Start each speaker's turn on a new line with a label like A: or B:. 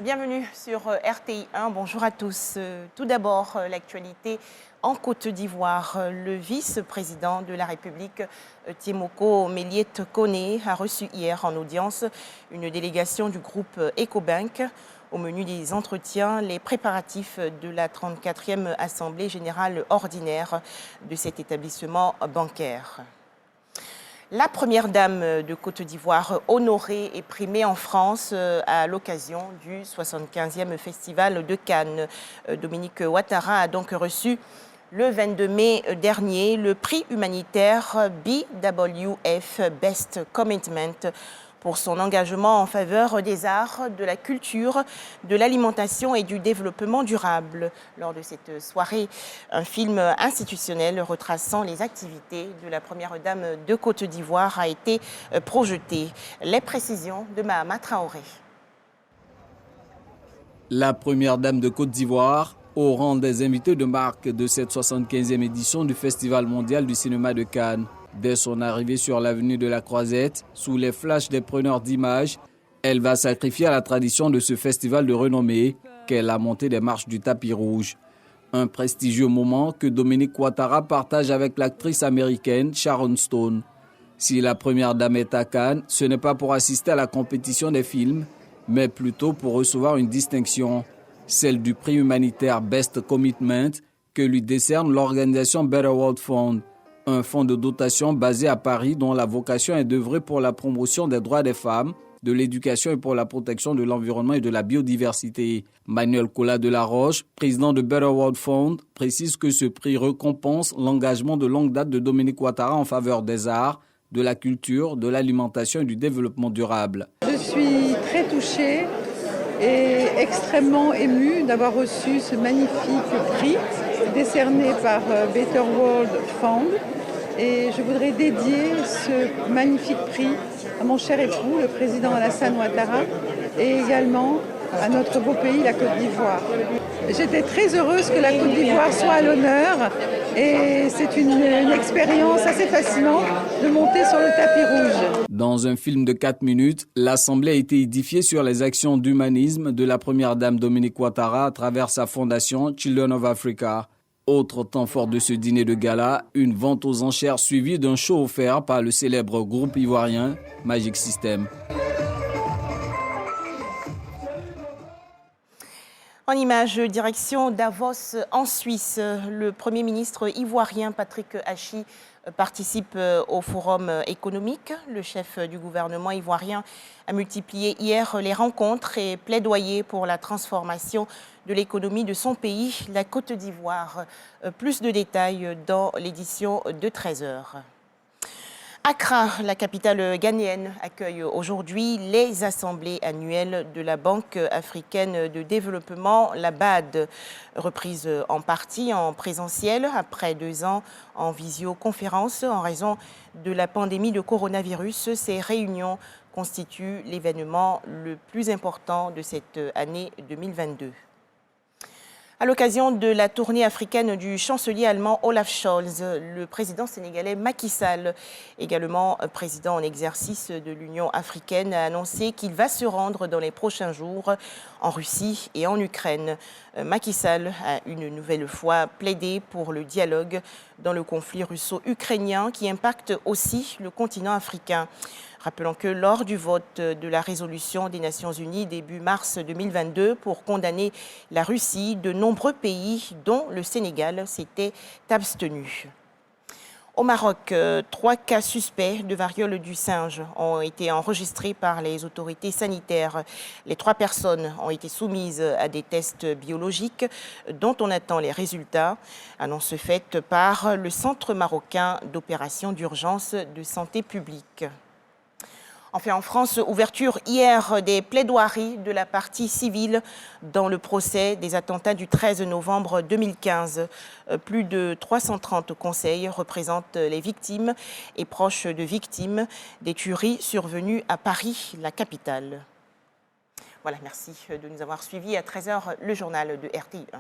A: Bienvenue sur RTI 1. Bonjour à tous. Tout d'abord, l'actualité en Côte d'Ivoire. Le vice-président de la République, Tiemoko Méliet Koné, a reçu hier en audience une délégation du groupe Ecobank. Au menu des entretiens, les préparatifs de la 34e Assemblée générale ordinaire de cet établissement bancaire. La première dame de Côte d'Ivoire, honorée et primée en France à l'occasion du 75e Festival de Cannes. Dominique Ouattara a donc reçu le 22 mai dernier le prix humanitaire BWF Best Commitment pour son engagement en faveur des arts, de la culture, de l'alimentation et du développement durable. Lors de cette soirée, un film institutionnel retraçant les activités de la première dame de Côte d'Ivoire a été projeté. Les précisions de Mahama Traoré.
B: La première dame de Côte d'Ivoire, au rang des invités de marque de cette 75e édition du Festival mondial du cinéma de Cannes. Dès son arrivée sur l'avenue de la Croisette, sous les flashs des preneurs d'images, elle va sacrifier à la tradition de ce festival de renommée qu'est la montée des marches du tapis rouge. Un prestigieux moment que Dominique Ouattara partage avec l'actrice américaine Sharon Stone. Si la première dame est à Cannes, ce n'est pas pour assister à la compétition des films, mais plutôt pour recevoir une distinction, celle du prix humanitaire Best Commitment que lui décerne l'organisation Better World Fund, un fonds de dotation basé à Paris dont la vocation est d'œuvrer pour la promotion des droits des femmes, de l'éducation et pour la protection de l'environnement et de la biodiversité. Manuel Kola de la Roche, président de Better World Fund, précise que ce prix récompense l'engagement de longue date de Dominique Ouattara en faveur des arts, de la culture, de l'alimentation et du développement durable.
C: Je suis très touchée et extrêmement émue d'avoir reçu ce magnifique prix décerné par Better World Fund. Et je voudrais dédier ce magnifique prix à mon cher époux, le président Alassane Ouattara, et également à notre beau pays, la Côte d'Ivoire. J'étais très heureuse que la Côte d'Ivoire soit à l'honneur et c'est une expérience assez fascinante de monter sur le tapis rouge.
B: Dans un film de 4 minutes, l'Assemblée a été édifiée sur les actions d'humanisme de la première dame Dominique Ouattara à travers sa fondation Children of Africa. Autre temps fort de ce dîner de gala, une vente aux enchères suivie d'un show offert par le célèbre groupe ivoirien Magic System.
A: En image, direction Davos en Suisse. Le Premier ministre ivoirien Patrick Hachi participe au forum économique. Le chef du gouvernement ivoirien a multiplié hier les rencontres et plaidoyé pour la transformation de l'économie de son pays, la Côte d'Ivoire. Plus de détails dans l'édition de 13h. Accra, la capitale ghanéenne, accueille aujourd'hui les assemblées annuelles de la Banque africaine de développement, la BAD, reprise en partie en présentiel après 2 ans en visioconférence en raison de la pandémie de coronavirus. Ces réunions constituent l'événement le plus important de cette année 2022. À l'occasion de la tournée africaine du chancelier allemand Olaf Scholz, le président sénégalais Macky Sall, également président en exercice de l'Union africaine, a annoncé qu'il va se rendre dans les prochains jours en Russie et en Ukraine. Macky Sall a une nouvelle fois plaidé pour le dialogue dans le conflit russo-ukrainien qui impacte aussi le continent africain. Rappelons que lors du vote de la résolution des Nations Unies début mars 2022 pour condamner la Russie, de nombreux pays, dont le Sénégal, s'étaient abstenus. Au Maroc, 3 cas suspects de variole du singe ont été enregistrés par les autorités sanitaires. Les 3 personnes ont été soumises à des tests biologiques dont on attend les résultats. Annonce faite par le Centre marocain d'opérations d'urgence de santé publique. Enfin, en France, ouverture hier des plaidoiries de la partie civile dans le procès des attentats du 13 novembre 2015. Plus de 330 conseils représentent les victimes et proches de victimes des tueries survenues à Paris, la capitale. Voilà, merci de nous avoir suivis. À 13h, le journal de RTI 1.